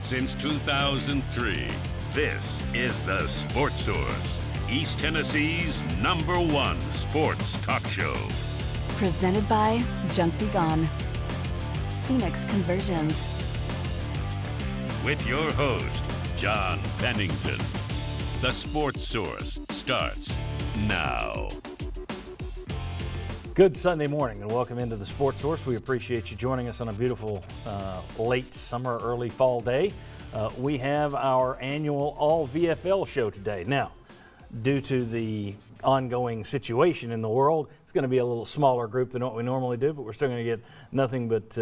Since 2003, this is the Sports Source, East Tennessee's #1 sports talk show. Presented by Junk Be Gone, Phoenix Conversions. With your host, John Pennington. The Sports Source starts now. Good Sunday morning and welcome into the Sports Source. We appreciate you joining us on a beautiful late summer, early fall day. We have our annual All VFL show today. Now, due to the ongoing situation in the world, it's going to be a little smaller group than what we normally do, but we're still going to get nothing but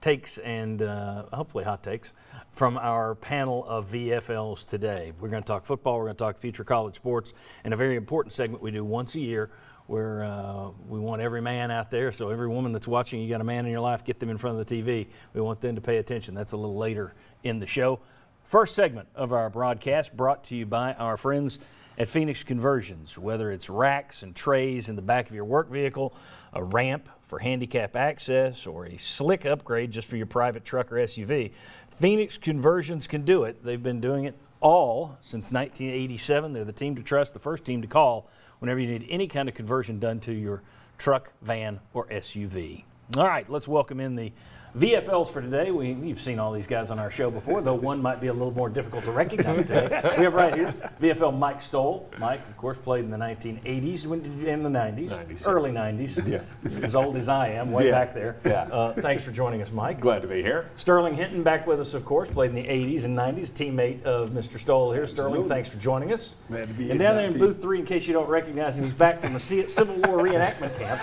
takes and hopefully hot takes from our panel of VFLs today. We're going to talk football, we're going to talk future college sports, and a very important segment we do once a year where we want every man out there, so every woman that's watching, you got a man in your life, get them in front of the TV. We want them to pay attention. That's a little later in the show. First segment of our broadcast brought to you by our friends at Phoenix Conversions. Whether it's racks and trays in the back of your work vehicle, a ramp for handicap access, or a slick upgrade just for your private truck or SUV, Phoenix Conversions can do it. They've been doing it all since 1987. They're the team to trust, the first team to call whenever you need any kind of conversion done to your truck, van, or SUV. All right, let's welcome in the VFLs for today. You've seen all these guys on our show before, though one might be a little more difficult to recognize today. We have right here VFL Mike Stoll. Mike, of course, played in the 1980s. When did you in the 90s? 90s. Early 90s. Yeah. As old as I am, way back there. Yeah. Thanks for joining us, Mike. Glad to be here. Sterling Hinton back with us, of course, played in the 80s and 90s, teammate of Mr. Stoll here. Sterling, thanks for joining us. Glad to be here. And down there in booth 3, in case you don't recognize him, he's back from the Civil War reenactment camp.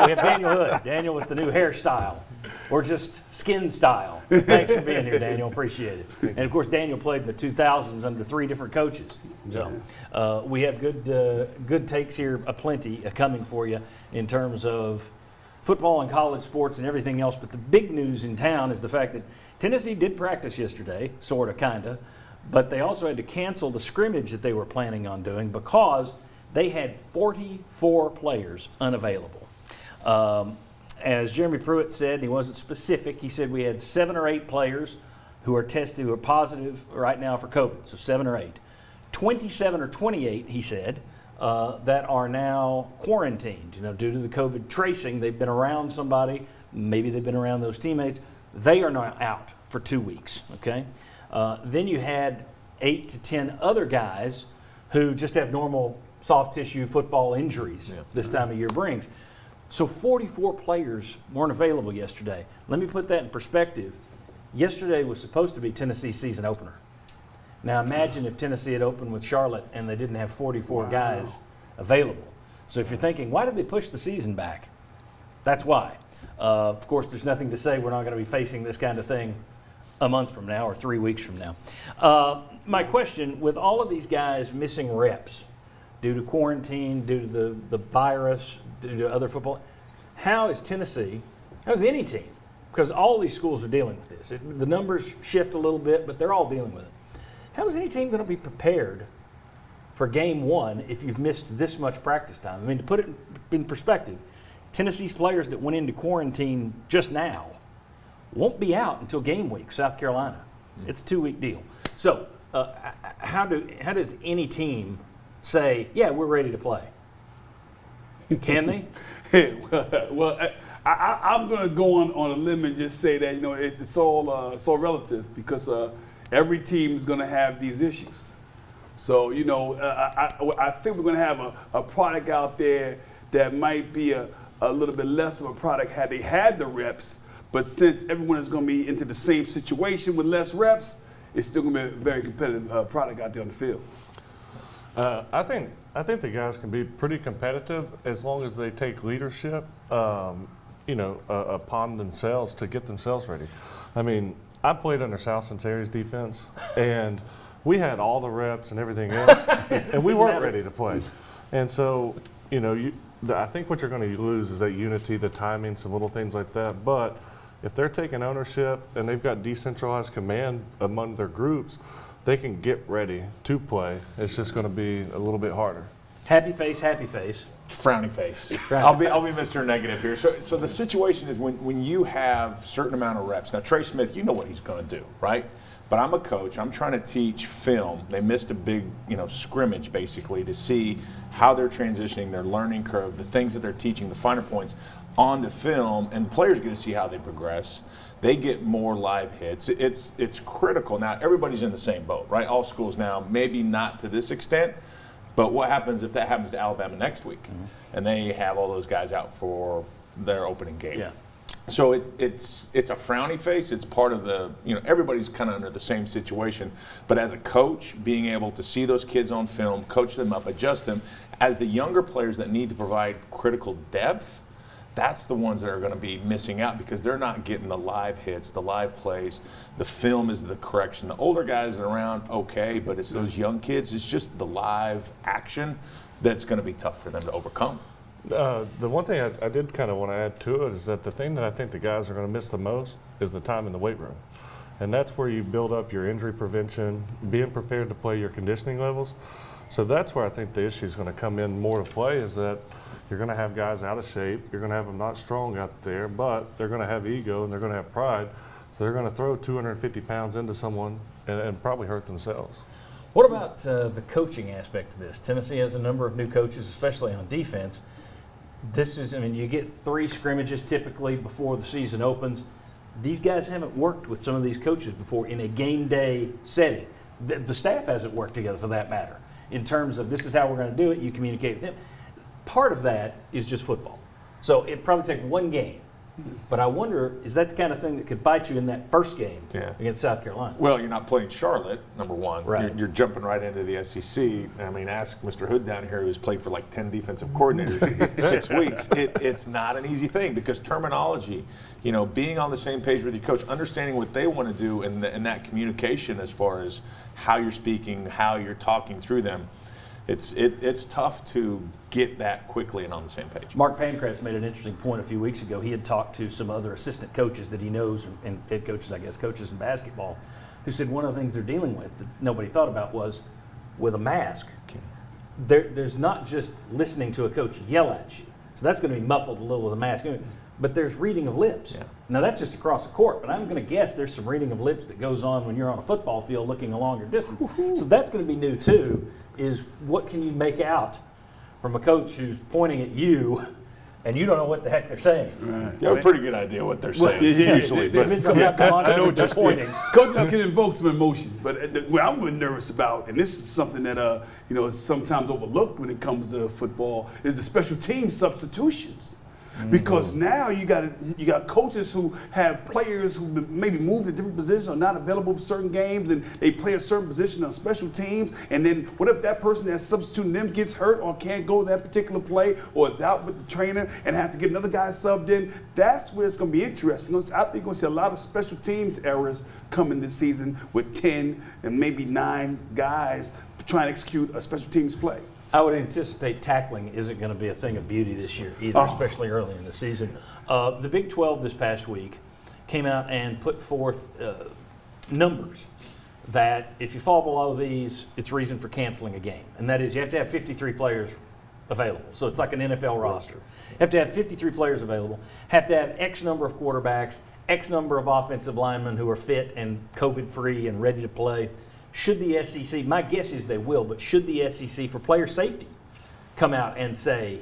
We have Daniel Hood. Daniel with the new hairstyle. Or just skin style. Thanks for being here, Daniel. Appreciate it. And of course, Daniel played in the 2000s under 3 different coaches. So we have good takes here, aplenty coming for you in terms of football and college sports and everything else. But the big news in town is the fact that Tennessee did practice yesterday, sort of, kind of, but they also had to cancel the scrimmage that they were planning on doing because they had 44 players unavailable. As Jeremy Pruitt said, he wasn't specific, he said we had 7 or 8 players who are tested, who are positive right now for COVID, so 7 or 8. 27 or 28, he said, that are now quarantined, due to the COVID tracing. They've been around somebody, maybe they've been around those teammates. They are now out for 2 weeks, okay? Then you had 8 to 10 other guys who just have normal soft tissue football injuries this time of year brings. So 44 players weren't available yesterday. Let me put that in perspective. Yesterday was supposed to be Tennessee's season opener. Now imagine if Tennessee had opened with Charlotte and they didn't have 44 guys available. So if you're thinking, why did they push the season back? That's why. Of course, there's nothing to say we're not going to be facing this kind of thing a month from now or 3 weeks from now. My question, with all of these guys missing reps due to quarantine, due to the virus, due to other football, how is any team, because all these schools are dealing with this. The numbers shift a little bit, but they're all dealing with it. How is any team going to be prepared for game 1 if you've missed this much practice time? I mean, to put it in perspective, Tennessee's players that went into quarantine just now won't be out until game week, South Carolina. It's a 2-week deal. So how does any team say, yeah, we're ready to play? Can they? Well, I'm going to go on a limb and just say that it's all so relative because every team is going to have these issues. So I think we're going to have a product out there that might be a little bit less of a product had they had the reps, but since everyone is going to be into the same situation with less reps, it's still going to be a very competitive product out there on the field. I think the guys can be pretty competitive as long as they take leadership, upon themselves to get themselves ready. I mean, I played under South Cincinnati's defense, and we had all the reps and everything else, and we weren't ready to play. And so, I think what you're going to lose is that unity, the timing, some little things like that. But if they're taking ownership and they've got decentralized command among their groups, they can get ready to play. It's just going to be a little bit harder. Happy face, happy face. Frowny face. I'll be Mr. Negative here. So the situation is when you have certain amount of reps. Now Trey Smith, you know what he's going to do, right? But I'm a coach. I'm trying to teach film. They missed a big, scrimmage basically to see how they're transitioning, their learning curve, the things that they're teaching, the finer points onto film, and players get to see how they progress. They get more live hits. It's critical. Now, everybody's in the same boat, right? All schools now, maybe not to this extent, but what happens if that happens to Alabama next week and they have all those guys out for their opening game? Yeah. So it's a frowny face. It's part of the, everybody's kind of under the same situation. But as a coach, being able to see those kids on film, coach them up, adjust them, as the younger players that need to provide critical depth, that's the ones that are going to be missing out because they're not getting the live hits, the live plays. The film is the correction. The older guys are around, okay, but it's those young kids. It's just the live action that's going to be tough for them to overcome. The one thing I did kind of want to add to it is that the thing that I think the guys are going to miss the most is the time in the weight room. And that's where you build up your injury prevention, being prepared to play your conditioning levels. So that's where I think the issue is going to come in more to play is that you're going to have guys out of shape. You're going to have them not strong out there, but they're going to have ego and they're going to have pride. So they're going to throw 250 pounds into someone and probably hurt themselves. What about the coaching aspect of this? Tennessee has a number of new coaches, especially on defense. You get 3 scrimmages typically before the season opens. These guys haven't worked with some of these coaches before in a game day setting. The staff hasn't worked together for that matter in terms of this is how we're going to do it. You communicate with them. Part of that is just football. So it probably take one game. But I wonder, is that the kind of thing that could bite you in that first game against South Carolina? Well, you're not playing Charlotte, number one. Right. You're jumping right into the SEC. I mean, ask Mr. Hood down here who's played for like 10 defensive coordinators in 6 weeks. It's not an easy thing because terminology, being on the same page with your coach, understanding what they want to do and that communication as far as how you're speaking, how you're talking through them, it's tough to get that quickly and on the same page. Mark Pancratz made an interesting point a few weeks ago. He had talked to some other assistant coaches that he knows and head coaches, I guess, coaches in basketball, who said one of the things they're dealing with that nobody thought about was with a mask, there's not just listening to a coach yell at you. So that's going to be muffled a little with a mask. But there's reading of lips. Yeah. Now that's just across the court, but I'm going to guess there's some reading of lips that goes on when you're on a football field looking a longer distance. So that's going to be new too, is what can you make out from a coach who's pointing at you and you don't know what the heck they're saying. Right. You have a pretty good idea what they're saying usually. But I know what you're pointing. Coaches can invoke some emotion, but what I'm really nervous about, and this is something that is sometimes overlooked when it comes to football, is the special team substitutions. Because now you got coaches who have players who maybe moved to different positions or not available for certain games, and they play a certain position on special teams. And then what if that person that's substituting them gets hurt or can't go that particular play or is out with the trainer and has to get another guy subbed in? That's where it's going to be interesting. I think we're going to see a lot of special teams errors coming this season with 10 and maybe 9 guys trying to execute a special teams play. I would anticipate tackling isn't going to be a thing of beauty this year either, especially early in the season. The Big 12 this past week came out and put forth numbers that if you fall below these, it's reason for canceling a game. And that is you have to have 53 players available. So it's like an NFL roster. You have to have 53 players available, have to have X number of quarterbacks, X number of offensive linemen who are fit and COVID-free and ready to play. Should the SEC, my guess is they will, but should the SEC, for player safety, come out and say,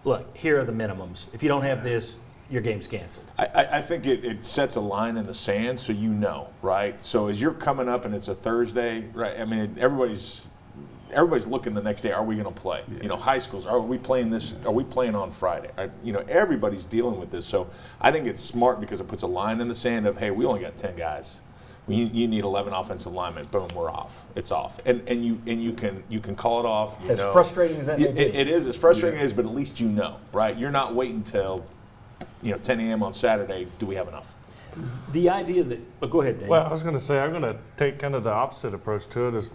look, here are the minimums. If you don't have this, your game's canceled. I think it sets a line in the sand so you know, right? So as you're coming up and it's a Thursday, right? I mean, everybody's looking the next day, are we going to play? Yeah. High schools, are we playing this? Are we playing on Friday? Everybody's dealing with this. So I think it's smart because it puts a line in the sand of, hey, we only got 10 guys. You need 11 offensive linemen. Boom, we're off. It's off, and you can call it off. As frustrating as that may be. It is as frustrating as, but at least you know, right? You're not waiting till 10 a.m. on Saturday. Do we have enough? The idea that go ahead, Dave. Well, I was going to say I'm going to take kind of the opposite approach to it. Is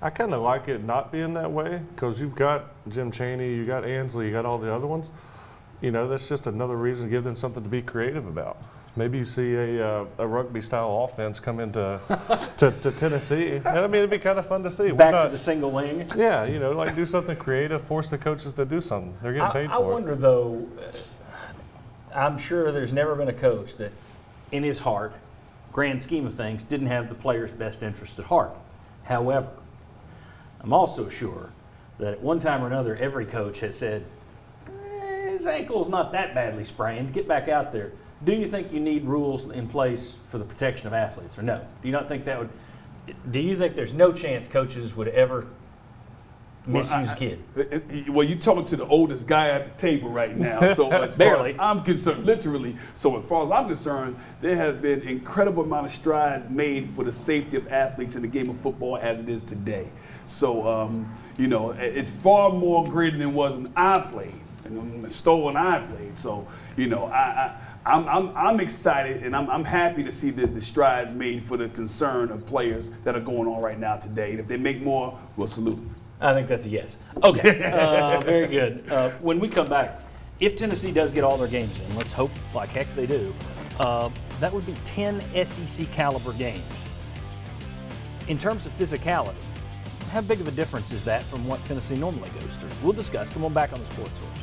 I kind of like it not being that way because you've got Jim Chaney, you got Ansley, you got all the other ones. That's just another reason to give them something to be creative about. Maybe you see a rugby-style offense come into to Tennessee. And I mean, it'd be kind of fun to see. Back to the single wing. Yeah, like do something creative, force the coaches to do something. They're getting paid for it. I wonder, though, I'm sure there's never been a coach that in his heart grand scheme of things, didn't have the players' best interest at heart. However, I'm also sure that at one time or another, every coach has said, his ankle's not that badly sprained, get back out there. Do you think you need rules in place for the protection of athletes, or no? Do you not think that would, do you think there's no chance coaches would ever misuse a kid? Well, you're talking to the oldest guy at the table right now. So as far Barely. as I'm concerned, literally. So as far as I'm concerned, there have been incredible amount of strides made for the safety of athletes in the game of football as it is today. So it's far more greater than it was when I played, and Stowe and I played. So I'm excited and I'm happy to see the strides made for the concern of players that are going on right now today. And if they make more, we'll salute them. I think that's a yes. Okay, very good. When we come back, if Tennessee does get all their games in, let's hope like heck they do, that would be 10 SEC caliber games. In terms of physicality, how big of a difference is that from what Tennessee normally goes through? We'll discuss. Come on back on the Sports Source.